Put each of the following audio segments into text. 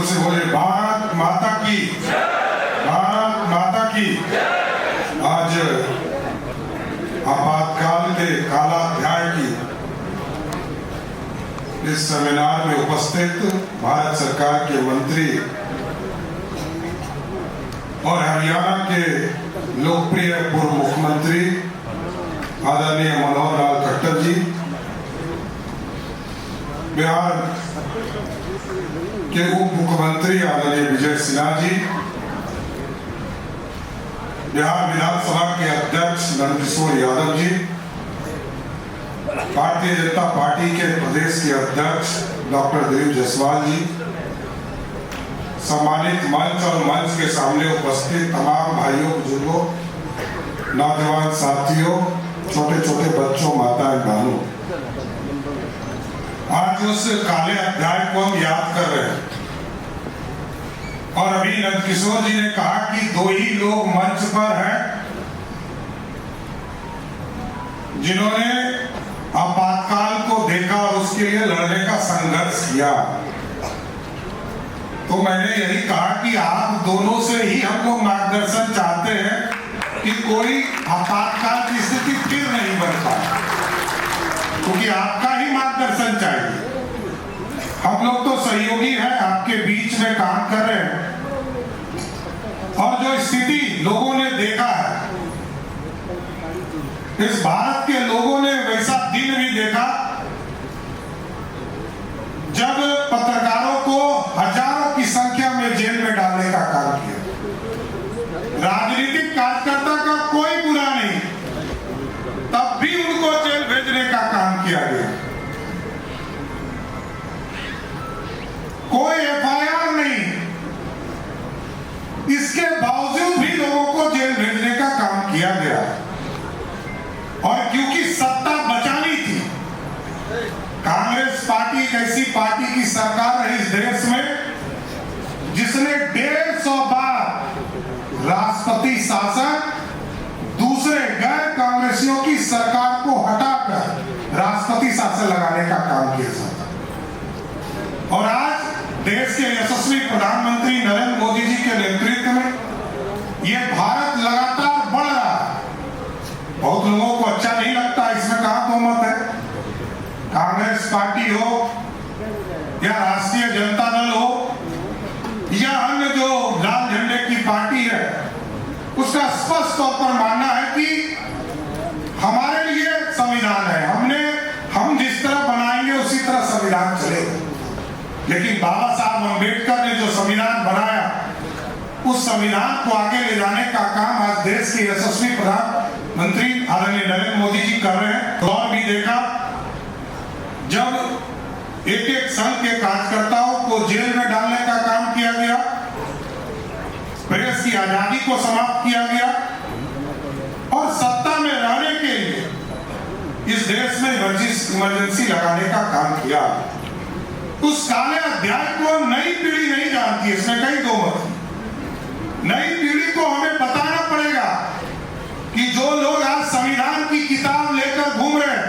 से बोले भारत माता की, भारत माता की। आज आपातकाल के कालाध्याय की इस सेमिनार में उपस्थित भारत सरकार के मंत्री और हरियाणा के लोकप्रिय पूर्व मुख्यमंत्री आदरणीय मनोहर लाल खट्टर जी, बिहार के उप मुख्यमंत्री आदरणीय विजय सिन्हा जी, बिहार विधानसभा के अध्यक्ष नंदकिशोर यादव जी, भारतीय जनता पार्टी के प्रदेश के अध्यक्ष डॉक्टर दिलीप जायसवाल जी, सम्मानित मंच और मंच के सामने उपस्थित तमाम भाइयों बुजुर्गों, नौजवान साथियों, छोटे छोटे बच्चों, माताएं बहनों, आज उस काले अध्याय को हम याद कर रहे हैं। और अभी नंदकिशोर जी ने कहा कि दो ही लोग मंच पर हैं जिन्होंने आपातकाल को देखा और उसके लिए लड़ने का संघर्ष किया। तो मैंने यही कहा कि आप दोनों से ही हम लोग मार्गदर्शन चाहते हैं कि कोई आपातकाल की स्थिति फिर नहीं बन पाए, क्योंकि आपका ही मार्गदर्शन चाहिए। हम लोग तो सहयोगी हैं, आपके बीच में काम कर रहे हैं। और जो स्थिति लोगों ने देखा है, इस भारत के लोगों ने वैसा दिन भी देखा जब पत्रकारों को हजारों की संख्या में जेल में डालने का काम किया। राजनीतिक कार्यकर्ता का कोई बुरा नहीं, तब भी उनको जेल भेजने का काम किया गया। कोई एफआईआर नहीं, इसके बावजूद भी लोगों को जेल भेजने का काम किया गया। और क्योंकि सत्ता बचानी थी, कांग्रेस पार्टी एक ऐसी पार्टी की सरकार है इस देश में जिसने 150 बार राष्ट्रपति शासन दूसरे गैर कांग्रेसियों की सरकार को हटाकर राष्ट्रपति शासन लगाने का काम किया था। और आज देश के यशस्वी प्रधानमंत्री नरेंद्र मोदी जी के नेतृत्व में यह भारत लगातार बढ़ रहा है। बहुत लोगों को अच्छा नहीं लगता, इसमें कहां दो मत है। कांग्रेस पार्टी हो या राष्ट्रीय जनता दल हो या अन्य जो लाल झंडे की पार्टी है, उसका स्पष्ट तौर पर मानना है कि हमारे लिए संविधान है, हम जिस तरह बनाएंगे उसी तरह संविधान चलेगा। लेकिन बाबा साहब अम्बेडकर ने जो संविधान बनाया, उस संविधान को आगे ले जाने का काम आज देश के यशस्वी प्रधानमंत्री आदरणीय नरेंद्र मोदी जी कर रहे हैं। तो और भी देखा जब एक एक संघ के कार्यकर्ताओं को जेल में डालने का काम किया गया, प्रेस की आजादी को समाप्त किया गया और सत्ता में रहने के लिए इस देश में इमरजेंसी लगाने का काम किया। उस काले अध्याय को नई पीढ़ी नहीं जानती, इसमें कई दो मत। नई पीढ़ी को हमें बताना पड़ेगा कि जो लोग आज संविधान की किताब लेकर घूम रहे हैं,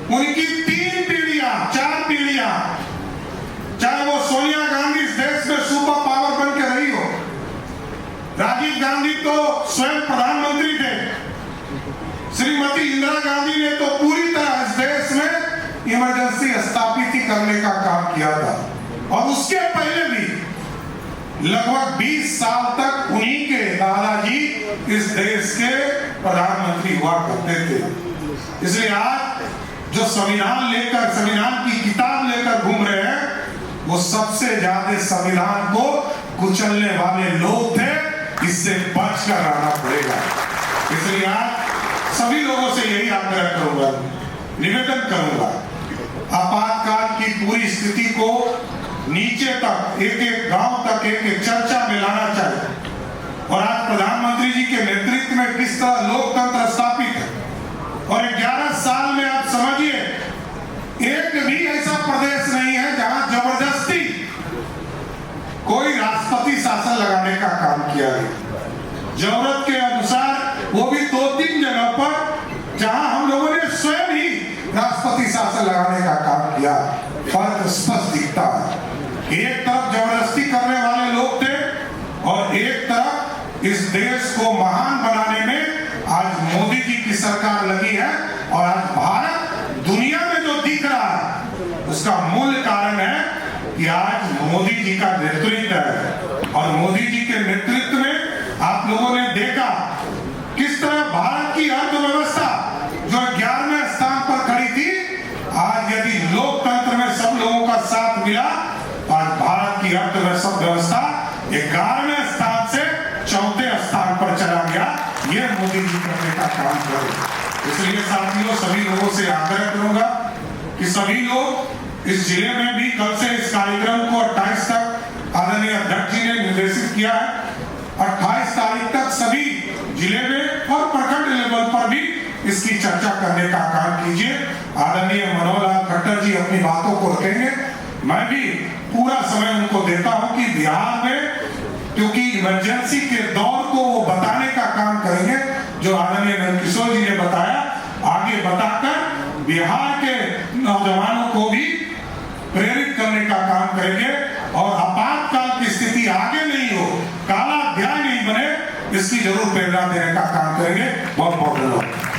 उनकी 3 पीढ़ियां, 4 पीढ़ियां, चाहे वो सोनिया गांधी इस देश में सुपर पावर बन के रही हो, राजीव गांधी तो स्वयं प्रधानमंत्री थे, श्रीमती इंदिरा गांधी ने तो पूरी तरह इस देश में इमरजेंसी स्थापित करने का काम किया था। और उसके पहले भी लगभग 20 साल तक उन्हीं के दादाजी इस देश के प्रधानमंत्री हुआ करते थे। इसलिए आज जो संविधान की किताब लेकर घूम रहे हैं, वो सबसे ज्यादा संविधान को कुचलने वाले लोग थे। इससे बचकर रहना पड़ेगा। इसलिए आज सभी लोगों से यही आग्रह करूंगा, निवेदन करूंगा, आपातकाल की पूरी स्थिति को नीचे तक, एक एक गांव तक, एक एक चर्चा में लाना चाहिए। और आज प्रधानमंत्री जी के नेतृत्व में किस तरह लोकतंत्र स्थापित है। और 11 साल में आप समझिए, एक भी ऐसा प्रदेश नहीं है जहां जबरदस्ती कोई राष्ट्रपति शासन लगाने का काम किया गया। जरूरत के अनुसार वो भी 2-3 जगह पर जहां हम लोगों ने स्वयं ही राष्ट्रपति शासन लगाने का काम किया। फर्क स्पष्ट दिखता है। एक तरफ जबरदस्ती और एक तरफ इस देश को महान बनाने में आज मोदी जी की सरकार लगी है। और आज भारत दुनिया में जो दिख रहा है उसका मूल कारण है कि आज मोदी जी का नेतृत्व है। और मोदी जी के नेतृत्व में आप लोगों ने देखा किस तरह भारत की अर्थव्यवस्था जो 11वें स्थान पर खड़ी थी, आज यदि लोकतंत्र में सब लोगों का साथ मिला, आज भारत की अर्थव्यवस्था 11वें स्थान से 4थे स्थान पर चला गया। ये मोदी जी करने का काम करे। इसलिए साथियों, सभी लोगों से आग्रह करूंगा कि सभी लोग इस जिले में भी कल से इस कार्यक्रम को 28 तक आदरणीय अध्यक्ष जी ने निर्देशित किया है। 28 तारीख तक सभी जिले में और प्रखंड लेवल पर भी इसकी चर्चा करने का काम कीजिए। आदरणीय मनोहर लाल खट्टर जी अपनी बातों को रखेंगे। मैं भी पूरा समय उनको देता हूं कि बिहार में क्योंकि इमरजेंसी के दौर को वो बताने का काम करेंगे, जो आदरणीय नंदकिशोर जी ने बताया, आगे बताकर बिहार के नौजवानों को भी प्रेरित करने का काम करेंगे और आपातकाल की स्थिति आगे नहीं हो, काला अध्याय नहीं बने, इसकी जरूर प्रेरणा देने का काम करेंगे। बहुत बहुत धन्यवाद।